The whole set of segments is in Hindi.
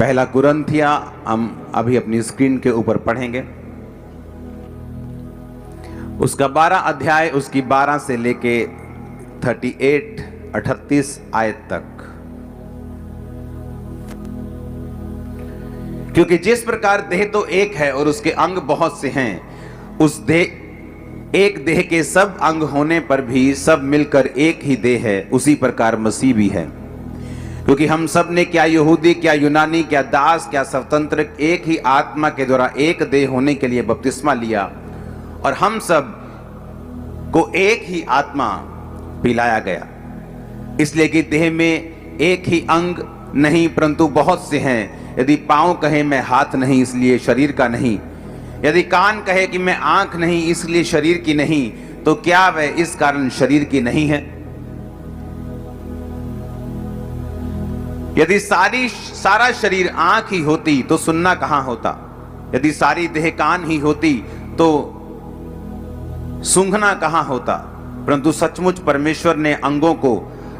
पहला कुरिन्थिया हम अभी अपनी स्क्रीन के ऊपर पढ़ेंगे, उसका 12 अध्याय, उसकी 12 से लेके 38 आयत तक। क्योंकि जिस प्रकार देह तो एक है और उसके अंग बहुत से हैं, उस एक देह के सब अंग होने पर भी सब मिलकर एक ही देह है, उसी प्रकार मसीह भी है। क्योंकि हम सब ने, क्या यहूदी क्या यूनानी, क्या दास क्या स्वतंत्र, एक ही आत्मा के द्वारा एक देह होने के लिए बपतिस्मा लिया, और हम सब को एक ही आत्मा पिलाया गया। इसलिए कि देह में एक ही अंग नहीं परंतु बहुत से हैं। यदि पांव कहे मैं हाथ नहीं इसलिए शरीर का नहीं, यदि कान कहे कि मैं आंख नहीं इसलिए शरीर की नहीं, तो क्या वह इस कारण शरीर की नहीं है? यदि सारा शरीर आंख ही होती तो सुनना कहां होता? यदि सारी देह कान ही होती तो सूंघना कहां होता? परंतु सचमुच परमेश्वर ने अंगों को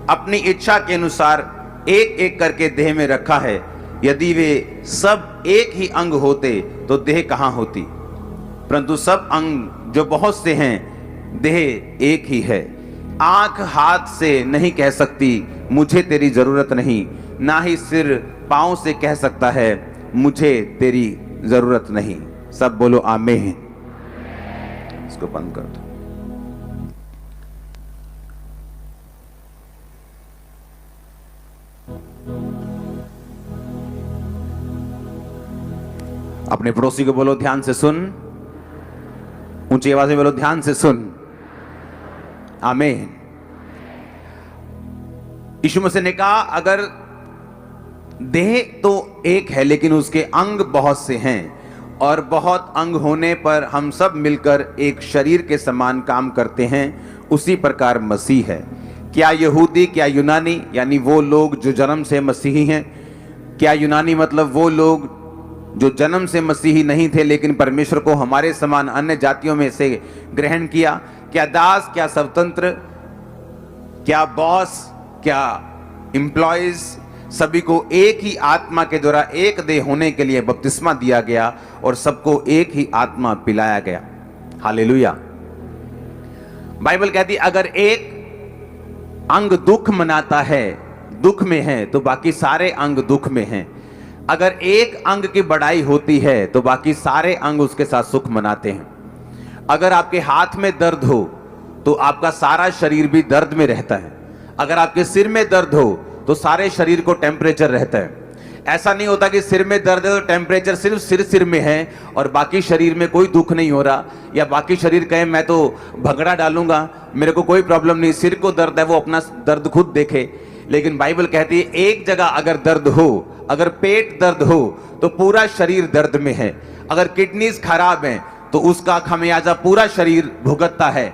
अपनी इच्छा के अनुसार एक एक करके देह में रखा है। यदि वे सब एक ही अंग होते तो देह कहां होती? परंतु सब अंग जो बहुत से हैं, देह एक ही है। आंख हाथ से नहीं कह सकती मुझे तेरी जरूरत नहीं, ना ही सिर पांव से कह सकता है मुझे तेरी जरूरत नहीं। सब बोलो आमीन। इसको बंद कर दो। अपने पड़ोसी को बोलो ध्यान से सुन, ऊंची आवाज में बोलो ध्यान से सुन। आमीन। यीशु मसीह ने कहा अगर देह तो एक है लेकिन उसके अंग बहुत से हैं, और बहुत अंग होने पर हम सब मिलकर एक शरीर के समान काम करते हैं, उसी प्रकार मसीह है। क्या यहूदी क्या यूनानी, यानी वो लोग जो जन्म से मसीही हैं। क्या यूनानी मतलब वो लोग जो जन्म से मसीही नहीं थे लेकिन परमेश्वर को हमारे समान अन्य जातियों में से ग्रहण किया। क्या दास क्या स्वतंत्र, क्या बॉस क्या एम्प्लॉयज, सभी को एक ही आत्मा के द्वारा एक देह होने के लिए बपतिस्मा दिया गया और सबको एक ही आत्मा पिलाया गया। हालेलुया। बाइबल कहती अगर एक अंग दुख मनाता है, दुख में है, तो बाकी सारे अंग दुख में हैं। अगर एक अंग की बड़ाई होती है तो बाकी सारे अंग उसके साथ सुख मनाते हैं। अगर आपके हाथ में दर्द हो तो आपका सारा शरीर भी दर्द में रहता है। अगर आपके सिर में दर्द हो तो सारे शरीर को टेम्परेचर रहता है। ऐसा नहीं होता कि सिर में दर्द है तो टेम्परेचर सिर्फ सिर में है और बाकी शरीर में कोई दुख नहीं हो रहा, या बाकी शरीर कहे मैं तो भगड़ा डालूंगा, मेरे को कोई प्रॉब्लम नहीं। सिर को दर्द है वो अपना दर्द खुद देखे। लेकिन बाइबल कहती है एक जगह अगर दर्द हो, अगर पेट दर्द हो तो पूरा शरीर दर्द में है। अगर किडनीज खराब हैं तो उसका खमियाजा पूरा शरीर भुगतता है।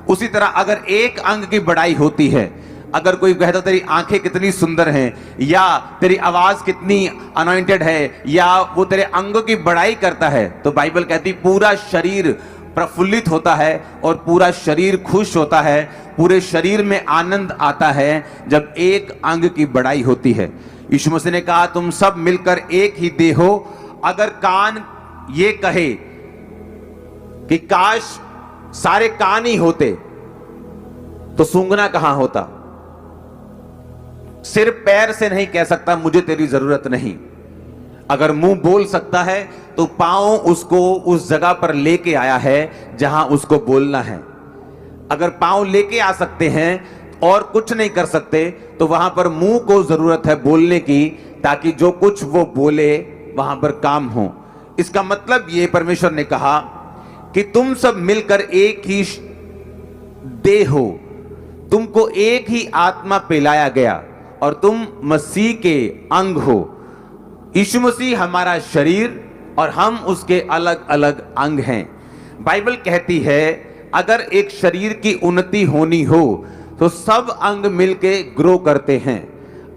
उसी तरह अगर एक अंग की बड़ाई होती है, अगर कोई कहता तेरी आंखें कितनी सुंदर हैं, या तेरी आवाज कितनी अनॉइंटेड है, या वो तेरे अंगों की बड़ाई करता है, तो बाइबल कहती पूरा शरीर प्रफुल्लित होता है और पूरा शरीर खुश होता है। पूरे शरीर में आनंद आता है जब एक अंग की बड़ाई होती है। यीशु मसीह ने कहा तुम सब मिलकर एक ही देह हो। अगर कान ये कहे कि काश सारे कान ही होते तो सूंघना कहां होता? सिर पैर से नहीं कह सकता मुझे तेरी जरूरत नहीं। अगर मुंह बोल सकता है तो पांव उसको उस जगह पर लेके आया है जहां उसको बोलना है। अगर पांव लेके आ सकते हैं और कुछ नहीं कर सकते तो वहां पर मुंह को जरूरत है बोलने की, ताकि जो कुछ वो बोले वहां पर काम हो। इसका मतलब ये परमेश्वर ने कहा कि तुम सब मिलकर एक ही देह हो, तुमको एक ही आत्मा पिलाया गया और तुम मसीह के अंग हो। यीशु मसीह हमारा शरीर और हम उसके अलग अलग अंग हैं। बाइबल कहती है अगर एक शरीर की उन्नति होनी हो तो सब अंग मिलके ग्रो करते हैं।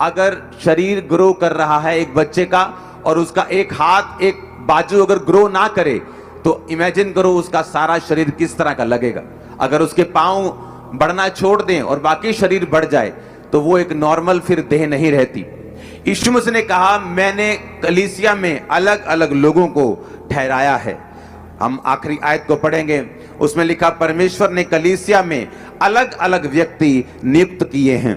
अगर शरीर ग्रो कर रहा है एक बच्चे का और उसका एक हाथ एक बाजू अगर ग्रो ना करे तो इमेजिन करो उसका सारा शरीर किस तरह का लगेगा। अगर उसके पांव बढ़ना छोड़ दें और बाकी शरीर बढ़ जाए तो वो एक नॉर्मल फिर देह नहीं रहती। यीशु मसीह ने कहा मैंने कलीसिया में अलग अलग लोगों को ठहराया है। हम आखिरी आयत को पढ़ेंगे, उसमें लिखा परमेश्वर ने कलीसिया में अलग अलग व्यक्ति नियुक्त किए हैं।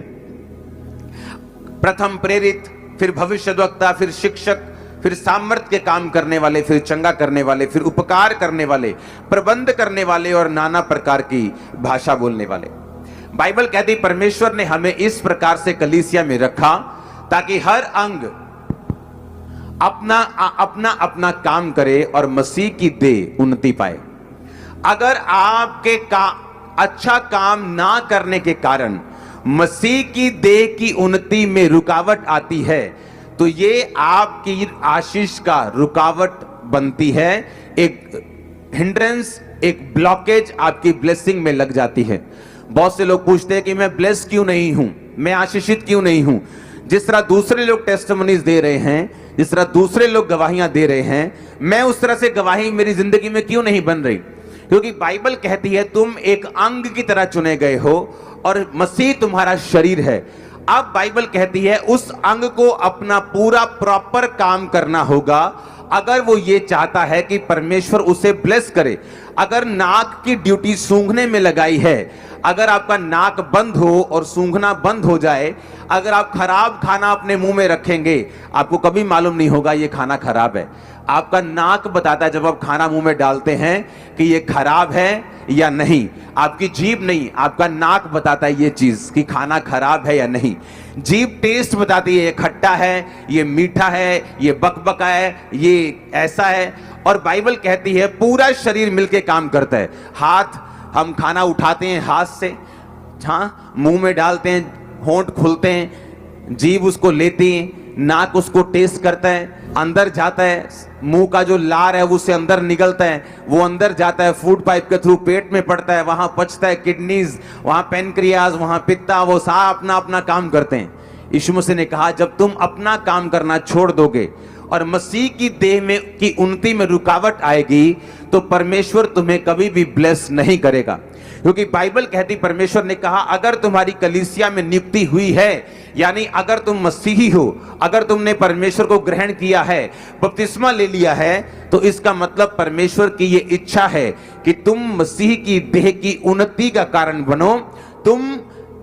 प्रथम प्रेरित, फिर भविष्यद्वक्ता, फिर शिक्षक, फिर सामर्थ के काम करने वाले, फिर चंगा करने वाले, फिर उपकार करने वाले, प्रबंध करने वाले और नाना प्रकार की भाषा बोलने वाले। बाइबल कहती परमेश्वर ने हमें इस प्रकार से कलीसिया में रखा ताकि हर अंग अपना अपना काम करे और मसीह की देह उन्नति पाए। अगर आपके अच्छा काम ना करने के कारण मसीह की देह की उन्नति में रुकावट आती है तो ये आपकी आशीष का रुकावट बनती है, एक हिंड्रेंस, एक ब्लॉकेज आपकी ब्लेसिंग में लग जाती है। बहुत से लोग पूछते हैं कि मैं ब्लेस क्यों नहीं हूं, मैं आशीषित क्यों नहीं हूं। जिस तरह दूसरे लोग टेस्टिमनीज दे रहे हैं, जिस तरह दूसरे लोग गवाहियां दे रहे हैं, मैं उस तरह से गवाही मेरी जिंदगी में क्यों नहीं बन रही? क्योंकि बाइबल कहती है तुम एक अंग की तरह चुने गए हो और मसीह तुम्हारा शरीर है। अब बाइबल कहती है उस अंग को अपना पूरा प्रॉपर काम करना होगा अगर वो ये चाहता है कि परमेश्वर उसे ब्लेस करे। अगर नाक की ड्यूटी सूंघने में लगाई है, अगर आपका नाक बंद हो और सूंघना बंद हो जाए, अगर आप खराब खाना अपने मुंह में रखेंगे, आपको कभी मालूम नहीं होगा ये खाना खराब है। आपका नाक बताता है जब आप खाना मुंह में डालते हैं कि ये खराब है या नहीं। आपकी जीभ नहीं, आपका नाक बताता है ये चीज कि खाना खराब है या नहीं। जीभ टेस्ट बताती है ये खट्टा है, ये मीठा है, ये बकबका है, ये ऐसा है। और बाइबल कहती है पूरा शरीर मिलके काम करता है। हाथ, हम खाना उठाते हैं हाथ से, हाँ, मुंह में डालते हैं, होंठ खुलते हैं, जीभ उसको लेती है, नाक उसको टेस्ट करता है, अंदर जाता है, मुंह का जो लार है वो उससे अंदर निकलता है, वो अंदर जाता है, फूड पाइप के थ्रू पेट में पड़ता है, वहां पचता है, किडनीज, वहां पेनक्रियाज, वहां पित्ता, वो सारा अपना अपना काम करते हैं। यीशु मसीह ने कहा जब तुम अपना काम करना छोड़ दोगे और मसीह की देह में की उन्नति में रुकावट आएगी तो परमेश्वर तुम्हें कभी भी ब्लेस नहीं करेगा। क्योंकि बाइबल कहती, परमेश्वर ने कहा अगर तुम्हारी कलीसिया में नियुक्ति हुई है, यानी अगर तुम मसीही हो, अगर तुमने परमेश्वर को ग्रहण किया है, बपतिस्मा ले लिया है, तो इसका मतलब परमेश्वर की ये इच्छा है कि तुम मसीह की देह की उन्नति का कारण बनो, तुम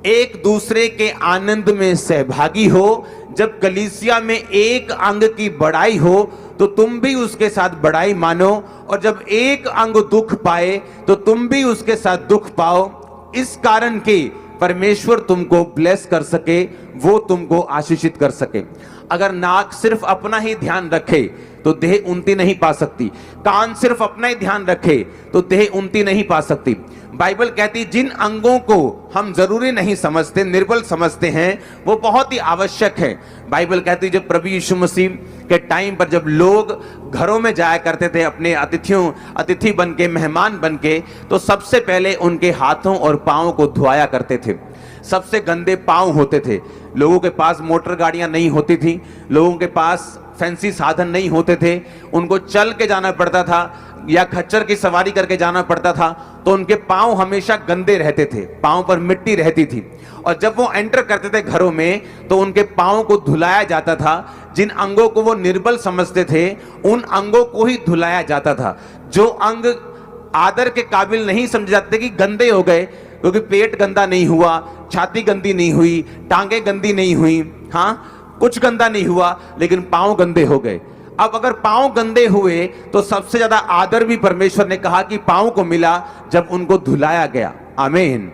एक दूसरे के आनंद में सहभागी हो। जब कलीसिया में एक अंग की बड़ाई हो तो तुम भी उसके साथ बड़ाई मानो, और जब एक अंग दुख पाए तो तुम भी उसके साथ दुख पाओ। इस कारण के परमेश्वर तुमको ब्लेस कर सके, वो तुमको आशीषित कर सके। अगर नाक सिर्फ अपना ही ध्यान रखे तो देह उन्नति नहीं पा सकती, कान सिर्फ अपना ही ध्यान रखे तो देह उन्नति नहीं पा सकती। बाइबल कहती जिन अंगों को हम जरूरी नहीं समझते, निर्बल समझते हैं, वो बहुत ही आवश्यक है। बाइबल कहती जब प्रभु यीशु मसीह के टाइम पर जब लोग घरों में जाया करते थे अपने अतिथि बन के, मेहमान बन के, तो सबसे पहले उनके हाथों और पांवों को धुआया करते थे। सबसे गंदे पांव होते थे। लोगों के पास मोटर गाड़ियां नहीं होती थी, लोगों के पास फैंसी साधन नहीं होते थे, उनको चल के जाना पड़ता था या खच्चर की सवारी करके जाना पड़ता था, तो उनके पांव हमेशा गंदे रहते थे, पांव पर मिट्टी रहती थी। और जब वो एंटर करते थे घरों में तो उनके पांव को धुलाया जाता था। जिन अंगों को वो निर्बल समझते थे उन अंगों को ही धुलाया जाता था। जो अंग आदर के काबिल नहीं समझे जाते कि गंदे हो गए, क्योंकि पेट गंदा नहीं हुआ, छाती गंदी नहीं हुई, टांगे गंदी नहीं हुई, हाँ कुछ गंदा नहीं हुआ, लेकिन पांव गंदे हो गए। अब अगर पांव गंदे हुए तो सबसे ज्यादा आदर भी परमेश्वर ने कहा कि पांव को मिला जब उनको धुलाया गया। आमीन।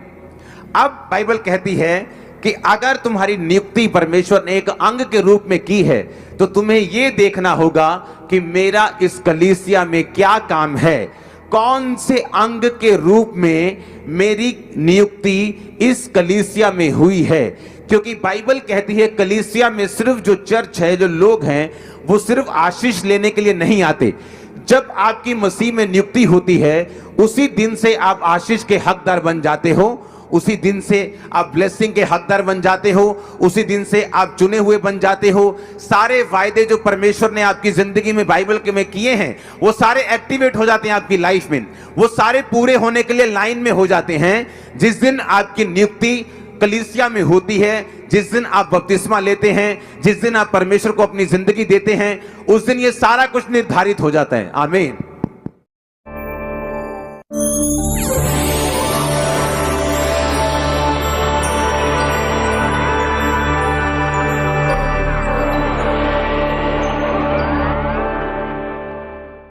अब बाइबल कहती है कि अगर तुम्हारी नियुक्ति परमेश्वर ने एक अंग के रूप में की है तो तुम्हें यह देखना होगा कि मेरा इस कलीसिया में क्या काम है, कौन से अंग के रूप में मेरी नियुक्ति इस कलीसिया में हुई है। क्योंकि बाइबल कहती है कलीसिया में सिर्फ जो चर्च है, जो लोग हैं, वो सिर्फ आशीष लेने के लिए नहीं आते। जब आपकी मसीह में नियुक्ति होती है उसी दिन से आप आशीष के हकदार बन जाते हो, उसी दिन से आप ब्लेसिंग के हकदार बन जाते हो, उसी दिन से आप चुने हुए बन जाते हो। सारे वायदे जो परमेश्वर ने आपकी जिंदगी में बाइबल के में किए हैं वो सारे एक्टिवेट हो जाते हैं आपकी लाइफ में, वो सारे पूरे होने के लिए लाइन में हो जाते हैं जिस दिन आपकी नियुक्ति कलीसिया में होती है, जिस दिन आप बपतिस्मा लेते हैं, जिस दिन आप परमेश्वर को अपनी जिंदगी देते हैं, उस दिन ये सारा कुछ निर्धारित हो जाता है। आमीन।